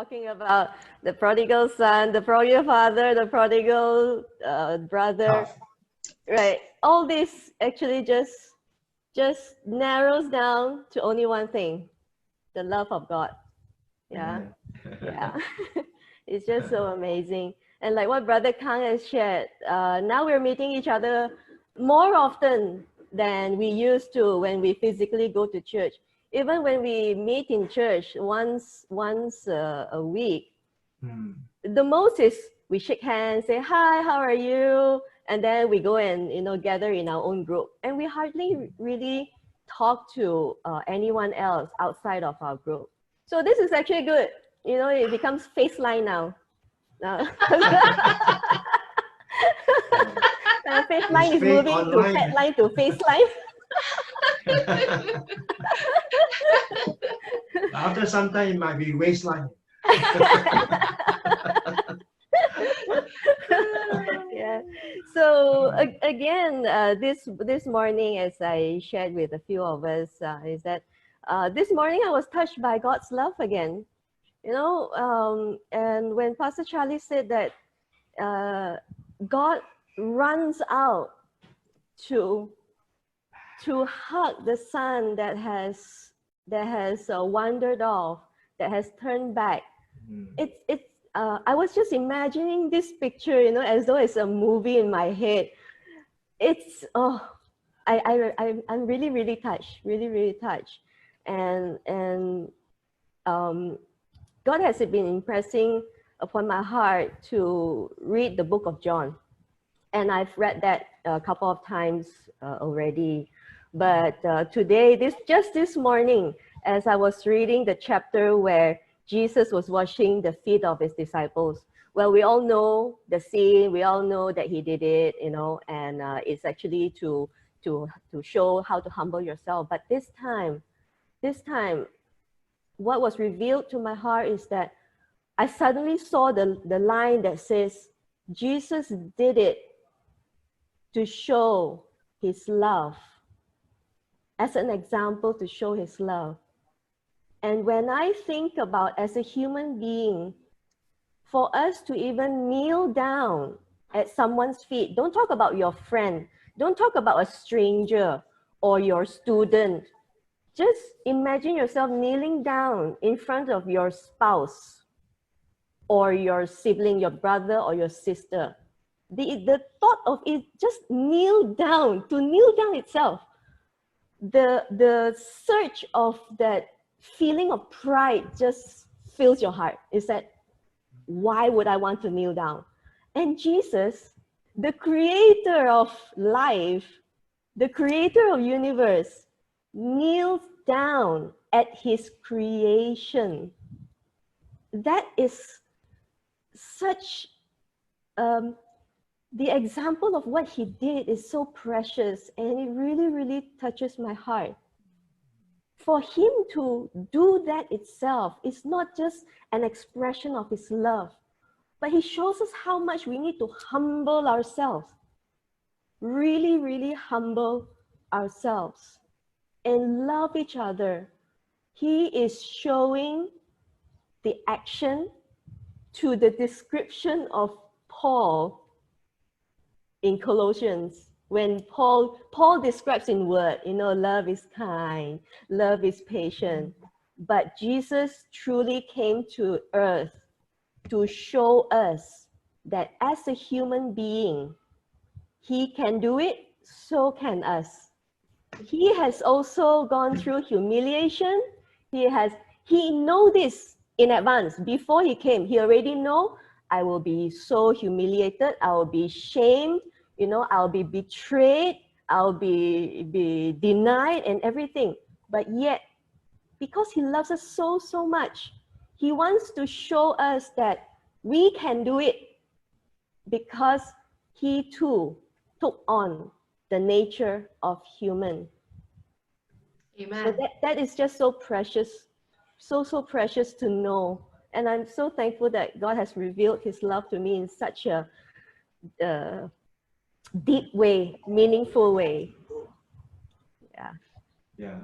talking about the prodigal son, the prodigal father, the prodigal brother, right? All this actually just narrows down to only one thing: the love of God. Yeah, yeah. It's just so amazing. And like what Brother Kang has shared, now we're meeting each other more often than we used to when we physically go to church. Even when we meet in church once a week, the most is we shake hands, say hi, how are you, and then we go and gather in our own group, and we hardly really talk to anyone else outside of our group. So this is actually good. It becomes face line now. Face line is moving to fat line to face line. After some time, it might be waistline. Yeah. So again, this morning, as I shared with a few of us, is that this morning I was touched by God's love again. And when Pastor Charlie said that God runs out to hug the son that has wandered off, that has turned back. It's I was just imagining this picture, as though it's a movie in my head. It's I'm really, really touched, really touched, and God has been impressing upon my heart to read the book of John. And I've read that a couple of times already. But today, just this morning, as I was reading the chapter where Jesus was washing the feet of his disciples, well, we all know the scene. We all know that he did it, and it's actually to show how to humble yourself. But this time, what was revealed to my heart is that I suddenly saw the line that says, Jesus did it to show his love, as an example to show his love. And when I think about, as a human being, for us to even kneel down at someone's feet, don't talk about your friend, don't talk about a stranger or your student. Just imagine yourself kneeling down in front of your spouse or your sibling, your brother or your sister. The thought of it, just to kneel down itself, the search of that feeling of pride just fills your heart. Is that, why would I want to kneel down? And Jesus, the creator of life, the creator of universe, kneels down at his creation. That is such the example of what he did is so precious, and it really, really touches my heart. For him to do that itself is not just an expression of his love, but he shows us how much we need to humble ourselves, really, really humble ourselves and love each other. He is showing the action to the description of Paul in Colossians, when Paul describes in word, love is kind, love is patient. But Jesus truly came to earth to show us that as a human being, he can do it, so can us. He has also gone through humiliation. He know this in advance. Before he came, he already know, I will be so humiliated, I will be shamed, I'll be betrayed, I'll be denied and everything. But yet, because he loves us so, so much, he wants to show us that we can do it, because he too took on the nature of human. Amen. So that is just so precious, so precious to know. And I'm so thankful that God has revealed his love to me in such a deep way, meaningful way. Yeah.